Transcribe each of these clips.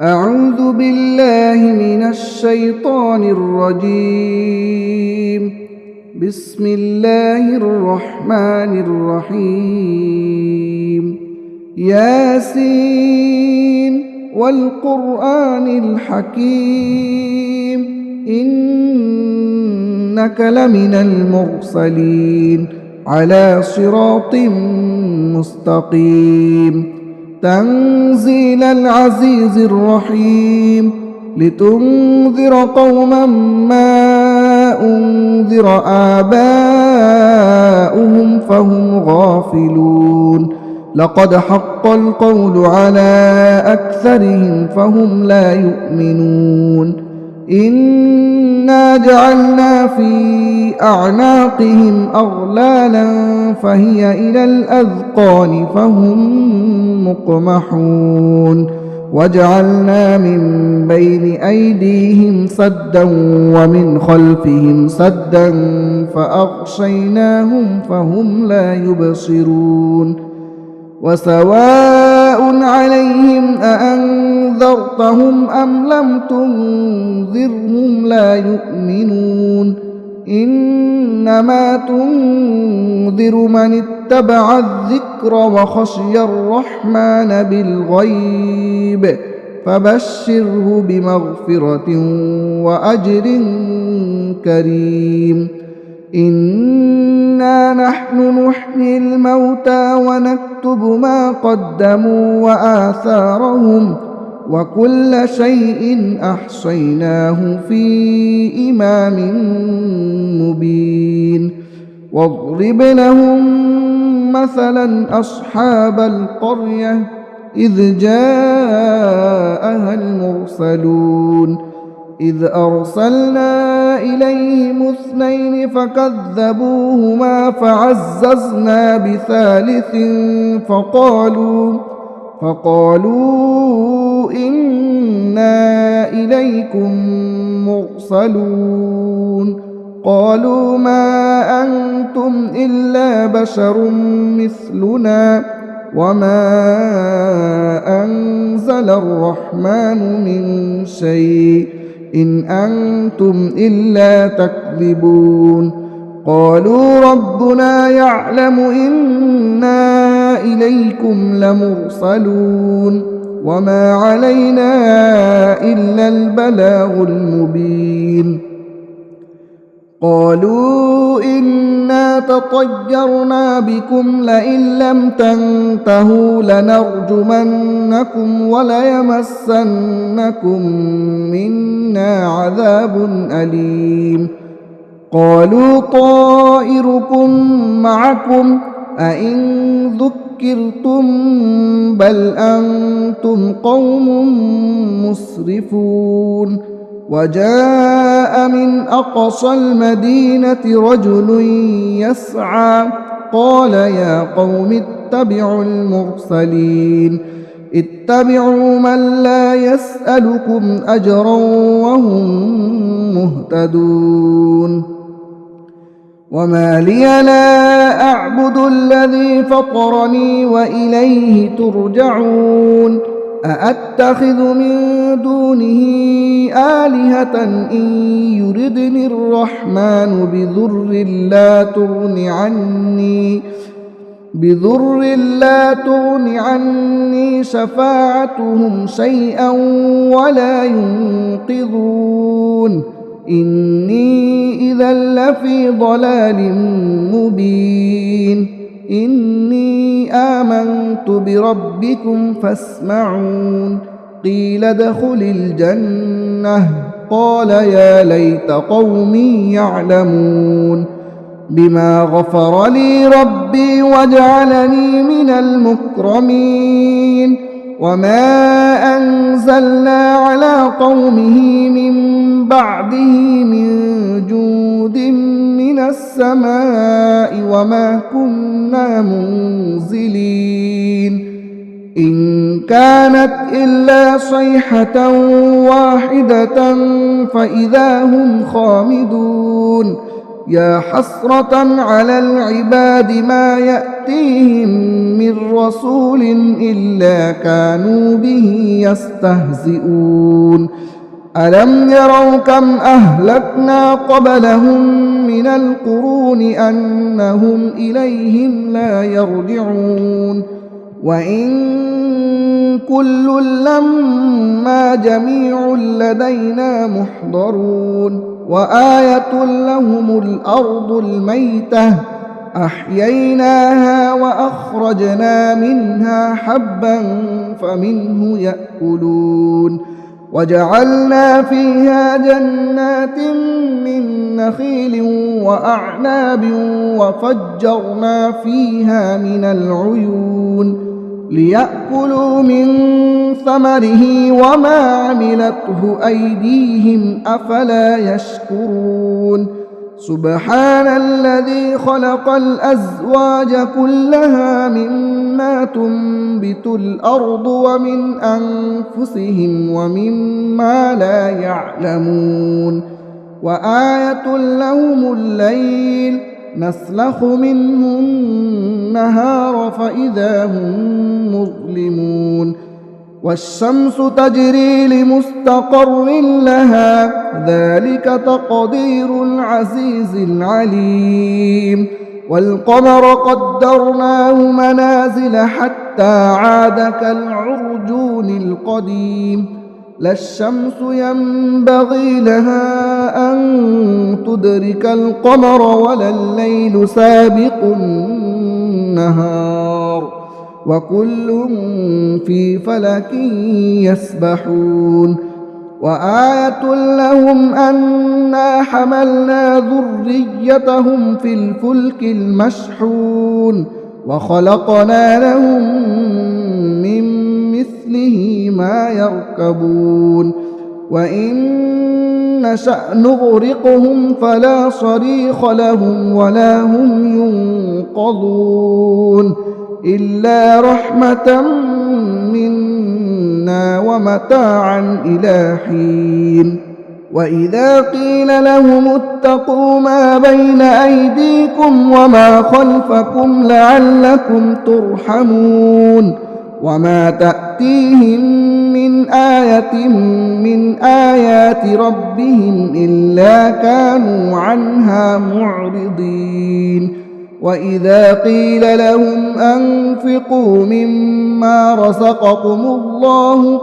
أعوذ بالله من الشيطان الرجيم. بسم الله الرحمن الرحيم. ياسين والقرآن الحكيم إنك لمن المرسلين على صراط مستقيم. تنزيل العزيز الرحيم لتنذر قوما ما أنذر آباؤهم فهم غافلون. لقد حق القول على أكثرهم فهم لا يؤمنون. إنا جعلنا في أعناقهم أغلالا فهي إلى الأذقان فهم مقمحون. وجعلنا من بين أيديهم سدا ومن خلفهم سدا فأغشيناهم فهم لا يبصرون. وسواء عليهم أأنذرتهم أم لم تنذرهم لا يؤمنون. إنما تنذر من اتبع الذكر وخشي الرحمن بالغيب فبشره بمغفرة وأجر كريم. إنا نحن نحيي الموتى ونكتب ما قدموا وآثارهم وكل شيء أحصيناه في إمام مبين. واضرب لهم مثلا أصحاب القرية إذ جاءها المرسلون إذ أرسلنا إليهم 2 فكذبوهما فعززنا بثالث فقالوا إنا إليكم مرسلون. قالوا ما أنتم إلا بشر مثلنا وما أنزل الرحمن من شيء إن أنتم إلا تكذبون. قالوا ربنا يعلم إنا إليكم لمرسلون وما علينا إلا البلاغ المبين. قالوا إنا تطيرنا بكم لئن لم تنتهوا لنرجمنكم وليمسنكم منا عذاب أليم. قالوا طائركم معكم أئن ذكرتم بل أنتم قوم مسرفون. وجاء من أقصى المدينة رجل يسعى قال يا قوم اتبعوا المرسلين اتبعوا من لا يسألكم أجرا وهم مهتدون. وما لي لا أعبد الذي فطرني وإليه ترجعون. أأتخذ من دونه آلهة إن يردني الرحمن بضر لا تغن عني شفاعتهم شيئا ولا ينقذون. إني إذا لفي ضلال مبين. إني آمنت بربكم فاسمعون. قيل ادخل الجنة قال يا ليت قومي يعلمون بما غفر لي ربي وجعلني من المكرمين. وما أنزلنا على قومه من بعده من جود من السماء وما كنا منزلين. إن كانت إلا صيحة واحدة فإذا هم خامدون. يا حسرة على العباد ما يأتيهم من رسول إلا كانوا به يستهزئون ألم يروا كم أهلكنا قبلهم من القرون أنهم إليهم لا يرجعون وإن كل لما جميع لدينا محضرون وآية لهم الأرض الميتة أحييناها وأخرجنا منها حبا فمنه يأكلون وجعلنا فيها جنات من نخيل وأعناب وفجرنا فيها من العيون ليأكلوا من ثمره وما عملته أيديهم أفلا يشكرون سبحان الذي خلق الأزواج كلها مما تنبت الأرض ومن أنفسهم ومما لا يعلمون وآية لهم الليل نسلخ منه النهار فإذا هم مظلمون والشمس تجري لمستقر لها ذلك تقدير العزيز العليم والقمر قدرناه منازل حتى عاد كالعرجون القديم لا الشمس ينبغي لها أن تدرك القمر ولا الليل سابق النهار وكل في فلك يسبحون وآية لهم أنا حملنا ذريتهم في الفلك المشحون وخلقنا لهم من مثله ما يركبون وإن نشأ نغرقهم فلا صريخ لهم ولا هم ينقذون إلا رحمة منا ومتاعا إلى حين وإذا قيل لهم اتقوا ما بين أيديكم وما خلفكم لعلكم ترحمون وما تأتيهم من آية من آيات ربهم إلا كانوا عنها معرضين وإذا قيل لهم أنفقوا مما رزقكم الله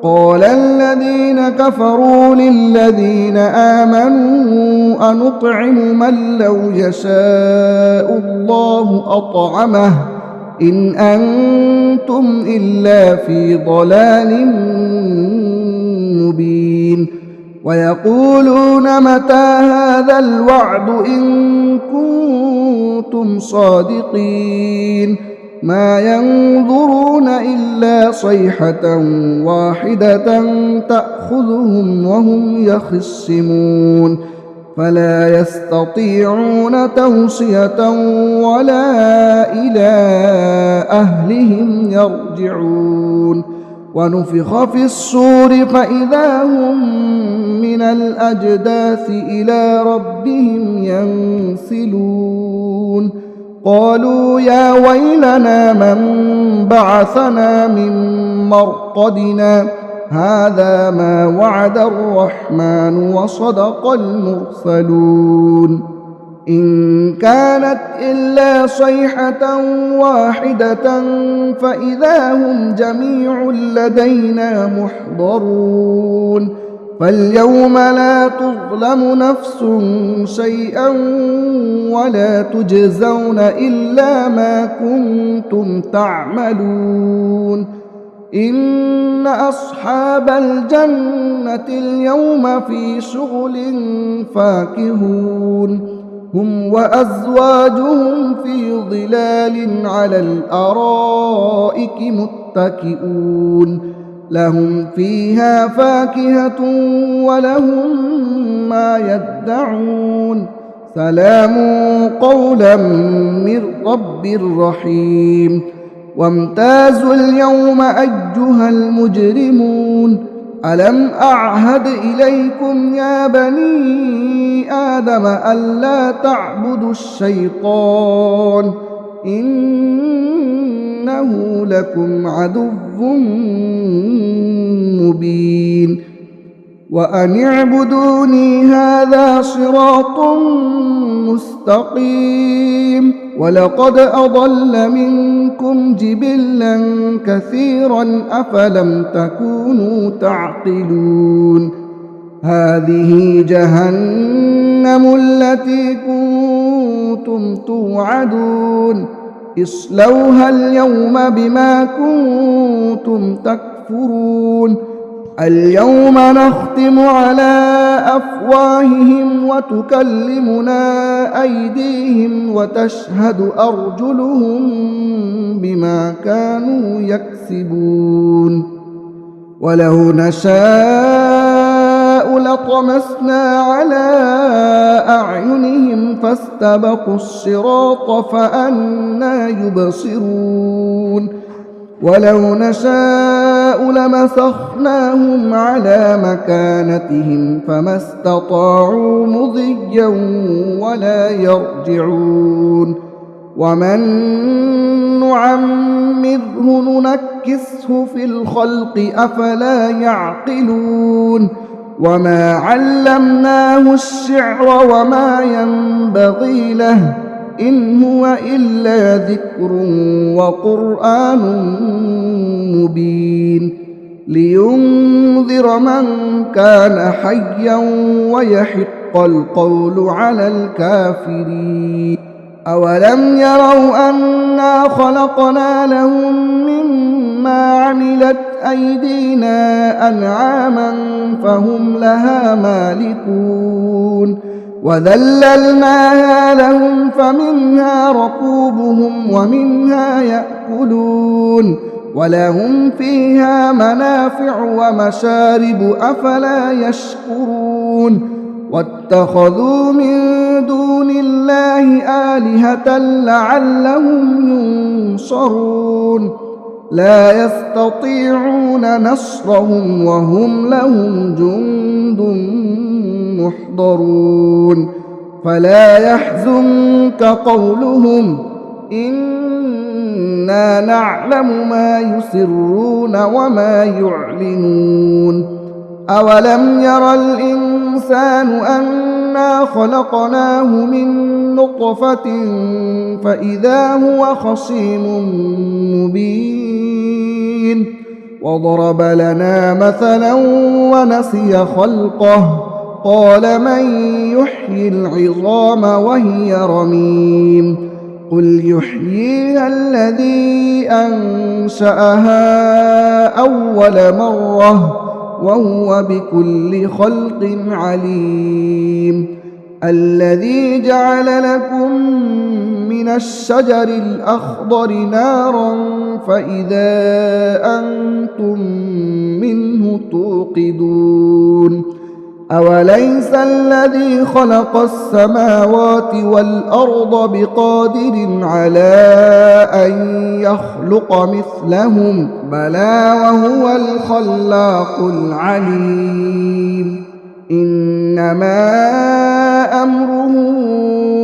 قال الذين كفروا للذين آمنوا أنطعم من لو يشاء الله أطعمه إن أنتم إلا في ضلال مبين ويقولون متى هذا الوعد إن كنتم صادقين ما ينظرون إلا صيحة واحدة تأخذهم وهم يخصمون فلا يستطيعون توصية ولا إلى أهلهم يرجعون ونفخ في الصور فإذا هم من الأجداث إلى ربهم ينسلون قالوا يا ويلنا من بعثنا من مرقدنا هذا ما وعد الرحمن وصدق المرسلون إن كانت إلا صيحة واحدة فإذا هم جميع لدينا محضرون فاليوم لا تظلم نفس شيئا ولا تجزون إلا ما كنتم تعملون إن أصحاب الجنة اليوم في شغل فاكهون هم وأزواجهم في ظلال على الأرائك متكئون لهم فيها فاكهة ولهم ما يدعون سلام قولا من رب رحيم وامتازوا اليوم أيها المجرمون ألم أعهد إليكم يا بني آدم ألا تعبدوا الشيطان إنه لكم عدو مبين وأن اعبدوني هذا صراط مستقيم ولقد أضل منكم جبلا كثيرا أفلم تكونوا تعقلون هذه جهنم التي كنتم توعدون اصلوها اليوم بما كنتم تكفرون اليوم نختم على أفواههم وتكلمنا أيديهم وتشهد أرجلهم بما كانوا يكسبون ولو نشاء لطمسنا على أعينهم فاستبقوا الصراط فأنى يبصرون ولو نشاء لمسخناهم على مكانتهم فما استطاعوا مضيا ولا يرجعون ومن نعمره ننكسه في الخلق أفلا يعقلون وما علمناه الشعر وما ينبغي له إن هو إلا ذكر وقرآن مبين لينذر من كان حيا ويحق القول على الكافرين أولم يروا أنا خلقنا لهم مما عملت أيدينا أنعاما فهم لها مالكون وذللناها لهم فمنها ركوبهم ومنها يأكلون ولهم فيها منافع ومشارب أفلا يشكرون واتخذوا من دون الله آلهة لعلهم ينصرون لا يستطيعون نصرهم وهم لهم جند محضرون فلا يحزنك قولهم إنا نعلم ما يسرون وما يعلنون أولم ير الإنسان أنا خلقناه من نطفة فإذا هو خصيم مبين وضرب لنا مثلا ونسي خلقه قال من يحيي العظام وهي رميم قل يحييها الذي أنشأها أول مرة وهو بكل خلق عليم الذي جعل لكم من الشجر الأخضر نارا فإذا أنتم منه توقدون أوليس الذي خلق السماوات والأرض بقادر على أن يخلق مثلهم بلى وهو الخلاق العليم إنما أمره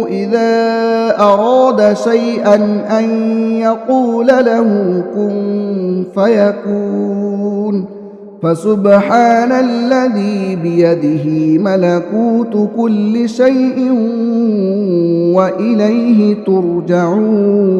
إذا أراد شيئا أن يقول له كن فيكون فسبحان الذي بيده ملكوت كل شيء وإليه ترجعون